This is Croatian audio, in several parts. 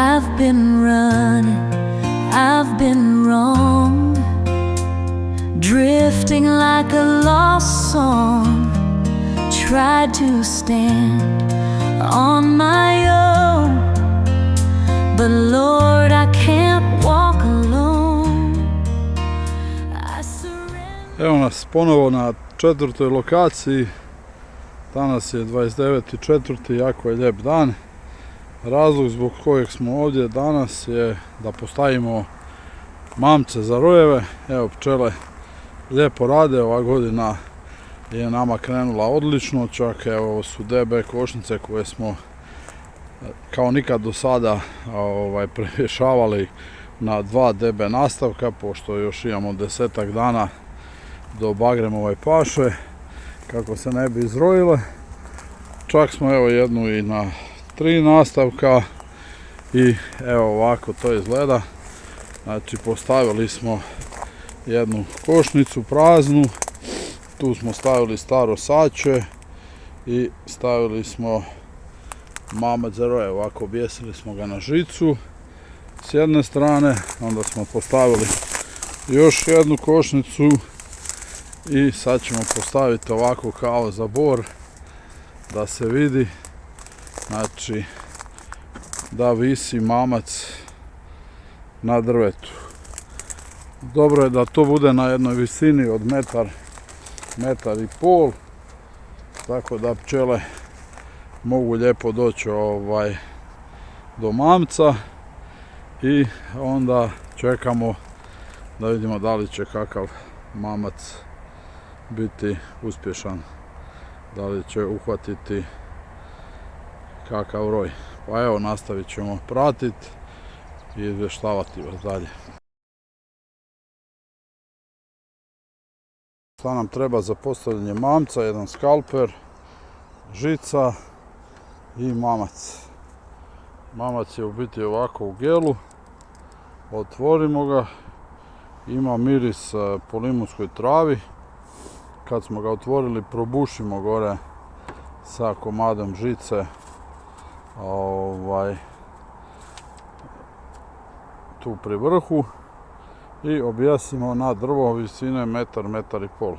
I've been running, I've been wrong, drifting like a lost song. Tried to stand on my own, but Lord, I can't walk alone. I surrender. Evo nas ponovo na 4. lokaciji. Danas je 29.4. jako je lijep dan. Razlog zbog kojeg smo ovdje danas je da postavimo mamce za rojeve. Evo, pčele lijepo rade, ova godina je nama krenula odlično, čak evo, ovo su DB košnice koje smo kao nikad do sada prevješavali na 2 DB nastavka, pošto još imamo 10-ak dana do Bagremove paše, kako se ne bi izrojile. Čak smo evo jednu i na 3 nastavka i evo ovako to izgleda. Znači, postavili smo jednu košnicu praznu, tu smo stavili staro sače i stavili smo mamac za roje, ovako objesili smo ga na žicu s jedne strane, onda smo postavili još jednu košnicu i sad ćemo postaviti ovako kao za bor da se vidi, znači da visi mamac na drvetu. Dobro je da to bude na jednoj visini od metar i pol, tako da pčele mogu lijepo doći do mamca i onda čekamo da vidimo da li će kakav mamac biti uspješan, da li će uhvatiti kakav roj. Pa evo, nastavit ćemo pratiti i izvještavati vas dalje. Šta nam treba za postavljanje mamca? Jedan skalper, žica i mamac. Mamac je u biti ovako u gelu. Otvorimo ga. Ima miris po limunskoj travi. Kad smo ga otvorili, probušimo gore sa komadom žice tu pri vrhu i objesimo na drvo visine metar i pol.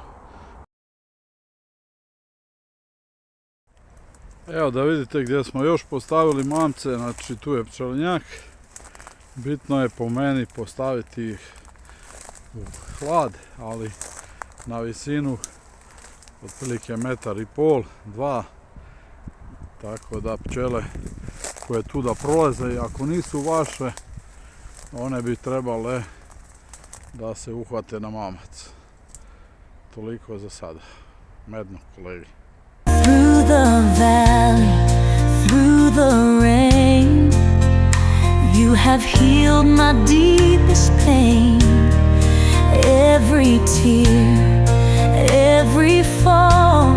Evo da vidite gdje smo još postavili mamce, znači tu je pčelinjak. Bitno je po meni postaviti ih u hlad, ali na visinu otprilike metar i pol, 2, tako da pčele koje tu da prolaze, i ako nisu vaše, one bi trebale da se uhvate na mamac. Toliko za sada. Medno, kolegi. Through the valley, through the rain, you have healed my deepest pain. Every tear, every fall,